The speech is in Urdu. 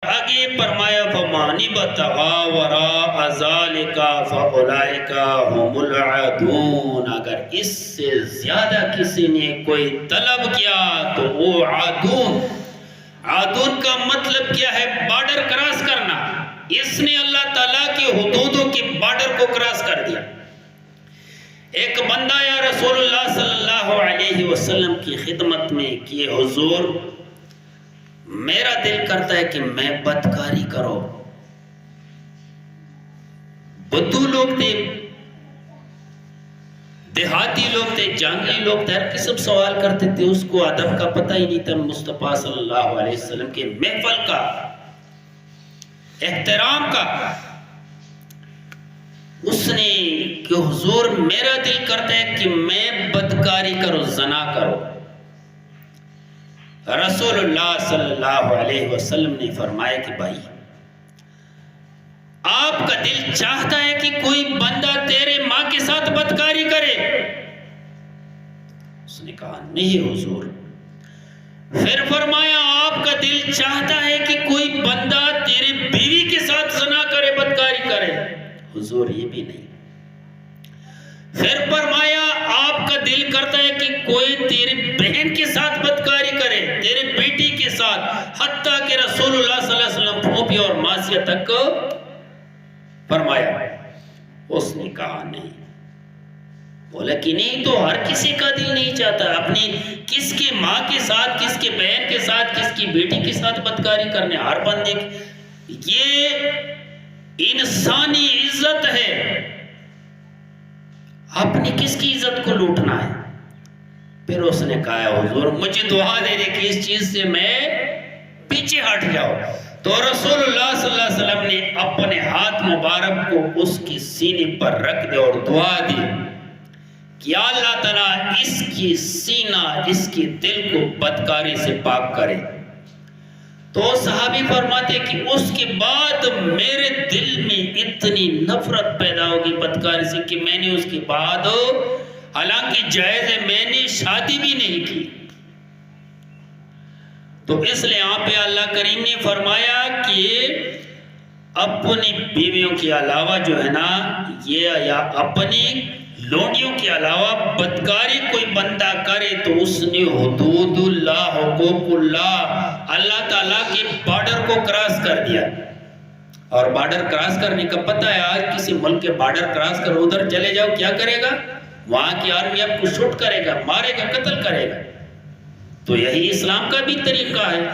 آگے فرمایا فَمَنِ ابْتَغَىٰ وَرَاءَ ذَٰلِكَ فَأُولَٰئِكَ هُمُ الْعَادُونَ، اگر اس سے زیادہ کسی نے کوئی طلب کیا تو وہ عادون۔ عادون کا مطلب کیا ہے؟ بارڈر کراس کرنا۔ اس نے اللہ تعالیٰ کی حدودوں کی بارڈر کو کراس کر دیا۔ ایک بندہ یا رسول اللہ صلی اللہ علیہ وسلم کی خدمت میں کہ حضور میرا دل کرتا ہے کہ میں بدکاری کرو۔ بدو لوگ تھے، دیہاتی لوگ تھے، جنگلی لوگ تھے، ہر قسم سوال کرتے تھے، اس کو ادب کا پتہ ہی نہیں تھا، مصطفیٰ صلی اللہ علیہ وسلم کے محفل کا، احترام کا۔ اس نے کہ حضور میرا دل کرتا ہے کہ میں بدکاری کرو، زنا کرو۔ رسول اللہ صلی اللہ علیہ وسلم نے فرمایا کہ بھائی آپ کا دل چاہتا ہے کہ کوئی بندہ تیرے ماں کے ساتھ بدکاری کرے؟ اس نے کہا نہیں حضور۔ پھر فرمایا آپ کا دل چاہتا ہے کہ کوئی بندہ تیرے بیوی کے ساتھ زنا کرے، بدکاری کرے؟ حضور یہ بھی نہیں۔ پھر فرمایا آپ کا دل کرتا ہے کہ کوئی تیرے بہن کے ساتھ بدکاری کرے، تیرے بیٹی کے ساتھ، حتیٰ کہ رسول اللہ صلی اللہ علیہ وسلم پھوپھی اور ماسیہ تک فرمایا؟ اس نے کہا نہیں۔ بولا کہ نہیں تو ہر کسی کا دل نہیں چاہتا اپنی کس کی ماں کے ساتھ، کس کے بہن کے ساتھ، کس کی بیٹی کے ساتھ بدکاری کرنے، ہر بندے یہ انسانی عزت ہے، اپنی کس کی عزت کو لوٹنا ہے؟ پھر اس نے کہا حضور مجھے دعا دے دے کہ اس چیز سے میں پیچھے ہٹ جاؤ۔ تو رسول اللہ صلی اللہ علیہ وسلم نے اپنے ہاتھ مبارک کو اس کی سینے پر رکھ دے اور دعا دی کہ اللہ تعالیٰ اس کی سینہ، اس کی دل کو بدکاری سے پاک کرے۔ تو صحابی فرماتے کہ اس کے بعد میرے دل میں اتنی نفرت پیدا ہوگی بدکاری سے کہ میں نے اس کے بعد، حالانکہ جائز ہے، میں نے شادی بھی نہیں کی۔ تو اس لیے یہاں پہ اللہ کریم نے فرمایا کہ اپنی بیویوں کے علاوہ جو ہے نا یہ، یا اپنی لونڈیوں کے علاوہ بدکاری کوئی بندہ کرے تو اس نے حدود اللہ، حقوق اللہ، اللہ تعالیٰ کے بارڈر کو کراس کر دیا۔ اور بارڈر کراس کرنے کا پتہ ہے، آج کسی ملک کے بارڈر کراس کر ادھر چلے جاؤ کیا کرے گا؟ وہاں کی آرمی آپ کو شوٹ کرے گا، مارے گا، قتل کرے گا۔ تو یہی اسلام کا بھی طریقہ ہے۔